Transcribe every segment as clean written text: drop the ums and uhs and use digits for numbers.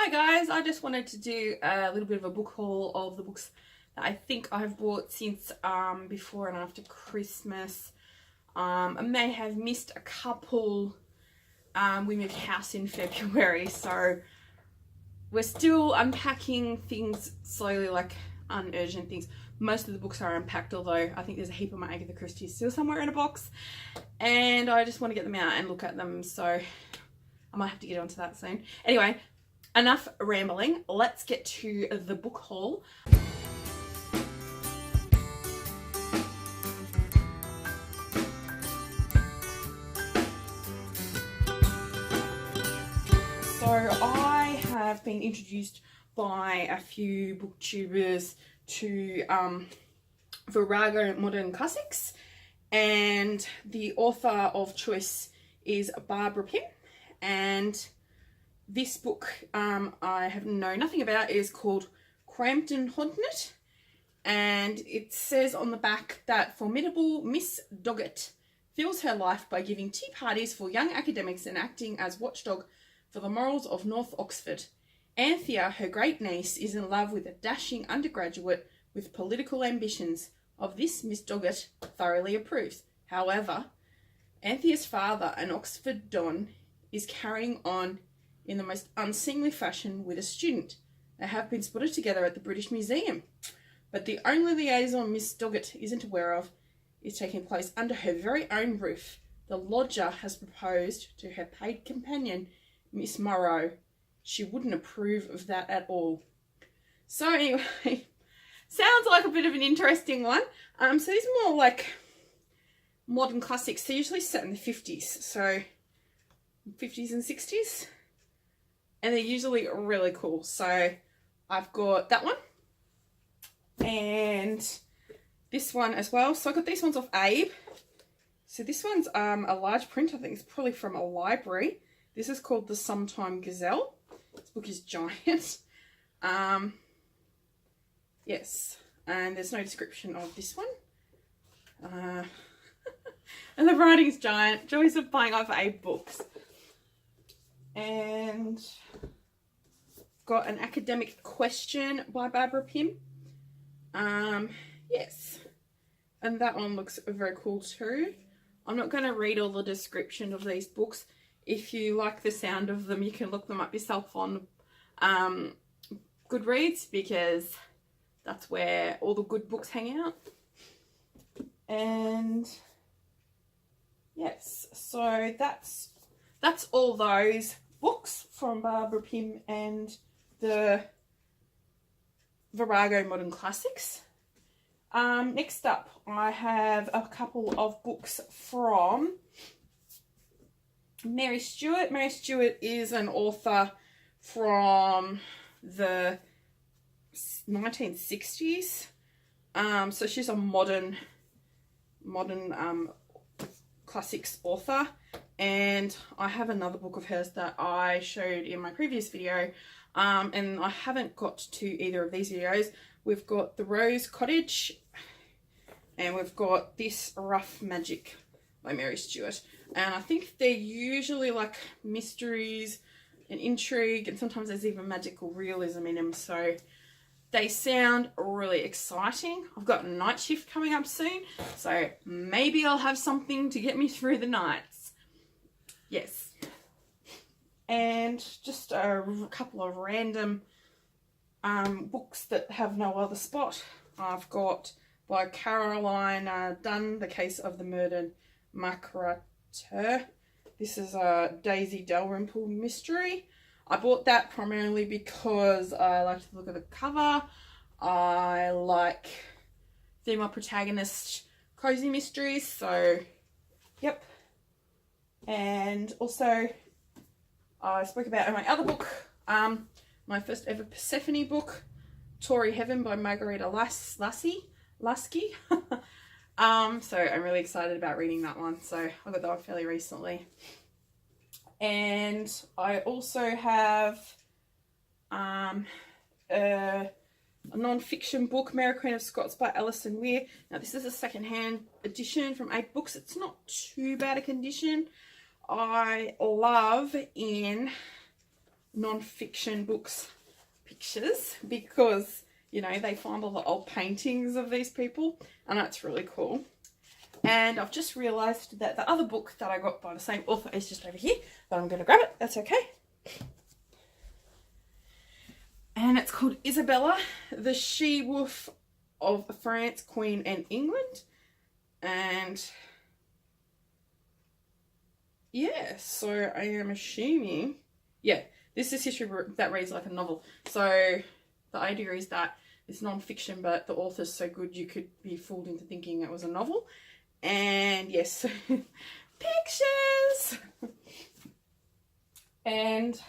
Hi guys, I just wanted to do a little bit of a book haul of the books that I think I've bought since before and after Christmas. I may have missed a couple. We moved house in February, so we're still unpacking things slowly, like unurgent things. Most of the books are unpacked, although I think there's a heap of my Agatha Christie still somewhere in a box, and I just want to get them out and look at them, so I might have to get onto that soon. Anyway, enough rambling. Let's get to the book haul. So I have been introduced by a few booktubers to Virago Modern Classics, and the author of choice is Barbara Pym, and this book I have known nothing about is called Crampton Hodnet, and it says on the back that formidable Miss Doggett fills her life by giving tea parties for young academics and acting as watchdog for the morals of North Oxford. Anthea, her great niece, is in love with a dashing undergraduate with political ambitions. Of this, Miss Doggett thoroughly approves. However, Anthea's father, an Oxford Don, is carrying on in the most unseemly fashion with a student. They have been spotted together at the British Museum. But the only liaison Miss Doggett isn't aware of is taking place under her very own roof. The lodger has proposed to her paid companion, Miss Morrow. She wouldn't approve of that at all. So anyway, sounds like a bit of an interesting one. So these are more like modern classics. They're usually set in the 50s, so 50s and 60s. And they're usually really cool. So I've got that one and this one as well. So I got these ones off Abe. So this one's a large print. I think it's probably from a library. This is called The Sometime Gazelle. This book is giant. Yes, and there's no description of this one. And the writing's giant. Joys of buying off Abe books. And got an academic question by Barbara Pym. Yes, and that one looks very cool too. I'm not going to read all the description of these books. If you like the sound of them, you can look them up yourself on Goodreads, because that's where all the good books hang out. And yes, so that's all those books from Barbara Pym and the Virago Modern Classics. Next up, I have a couple of books from Mary Stewart. Mary Stewart is an author from the 1960s. So she's a modern classics author, and I have another book of hers that I showed in my previous video, and I haven't got to either of these videos. We've got The Rose Cottage, and we've got this Rough Magic by Mary Stewart, and I think they're usually like mysteries and intrigue, and sometimes there's even magical realism in them, so they sound really exciting. I've got a night shift coming up soon, so maybe I'll have something to get me through the nights. Yes. And just a couple of random books that have no other spot. I've got by Carola Dunn, The Case of the Murdered Muckraker. This is a Daisy Dalrymple mystery. I bought that primarily because I like to look at the cover. I like female protagonist cozy mysteries, so yep. And also I spoke about in my other book, my first ever Persephone book, Tory Heaven by Marghanita Laski. So I'm really excited about reading that one. So I got that one fairly recently. And I also have a non-fiction book, Mary Queen of Scots by Alison Weir. Now this is a second-hand edition from 8 Books. It's not too bad a condition. I love in non-fiction books pictures because, you know, they find all the old paintings of these people and that's really cool. And I've just realised that the other book that I got by the same author is just over here, but I'm going to grab it. That's okay. And it's called Isabella, the She-Wolf of France, Queen and England. And yeah, so I am assuming, yeah, this is history that reads like a novel. So the idea is that it's non-fiction, but the author's so good you could be fooled into thinking it was a novel. And yes, pictures. And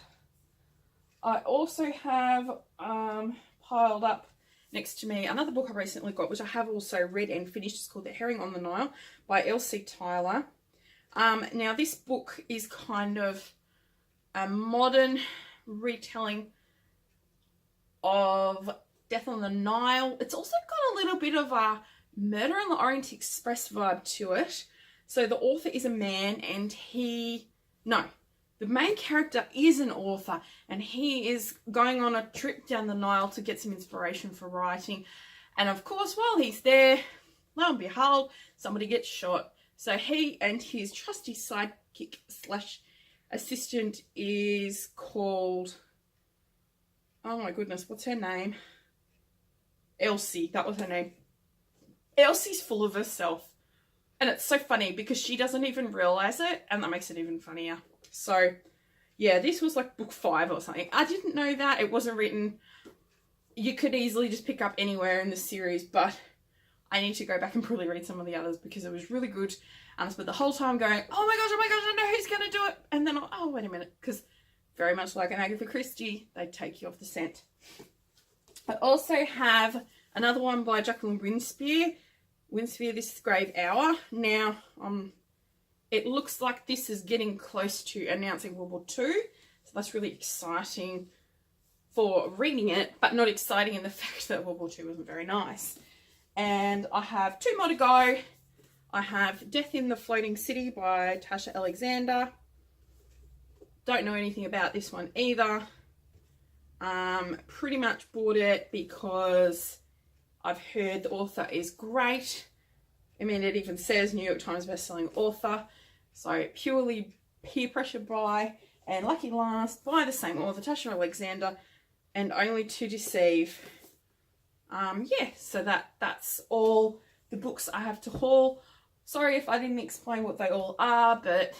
I also have piled up next to me another book I recently got, which I have also read and finished. It's called The Herring on the Nile by Elsie Tyler. Now this book is kind of a modern retelling of Death on the Nile. It's also got a little bit of a Murder on the Orient Express vibe to it. So the author is a man and the main character is an author and he is going on a trip down the Nile to get some inspiration for writing. And of course, while he's there, lo and behold, somebody gets shot. So he and his trusty sidekick slash assistant is called, oh my goodness, what's her name? Elsie, that was her name. Elsie's full of herself. And it's so funny because she doesn't even realise it, and that makes it even funnier. So, yeah, this was like book 5 or something. I didn't know that. It wasn't written. You could easily just pick up anywhere in the series, but I need to go back and probably read some of the others because it was really good. And I spent the whole time going, oh my gosh, I know who's going to do it. And then, oh, wait a minute, because very much like an Agatha Christie, they take you off the scent. I also have another one by Jacqueline Winspear. This Grave Hour. Now, it looks like this is getting close to announcing World War II. So that's really exciting for reading it, but not exciting in the fact that World War II wasn't very nice. And I have 2 more to go. I have Death in the Floating City by Tasha Alexander. Don't know anything about this one either. Pretty much bought it because I've heard the author is great. I mean, it even says New York Times bestselling author. So purely peer pressure buy. And lucky last, by the same author, Tasha Alexander, and Only to Deceive. Yeah, so that's all the books I have to haul. Sorry if I didn't explain what they all are, but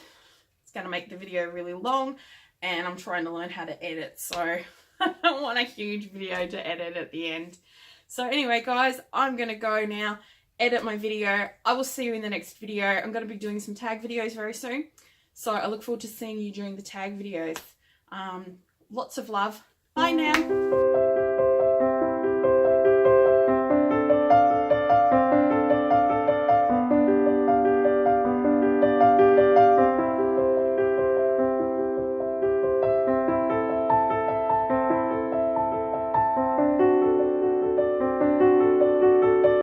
it's going to make the video really long. And I'm trying to learn how to edit, so I don't want a huge video to edit at the end. So anyway, guys, I'm going to go now, edit my video. I will see you in the next video. I'm going to be doing some tag videos very soon. So I look forward to seeing you during the tag videos. Lots of love. Bye now.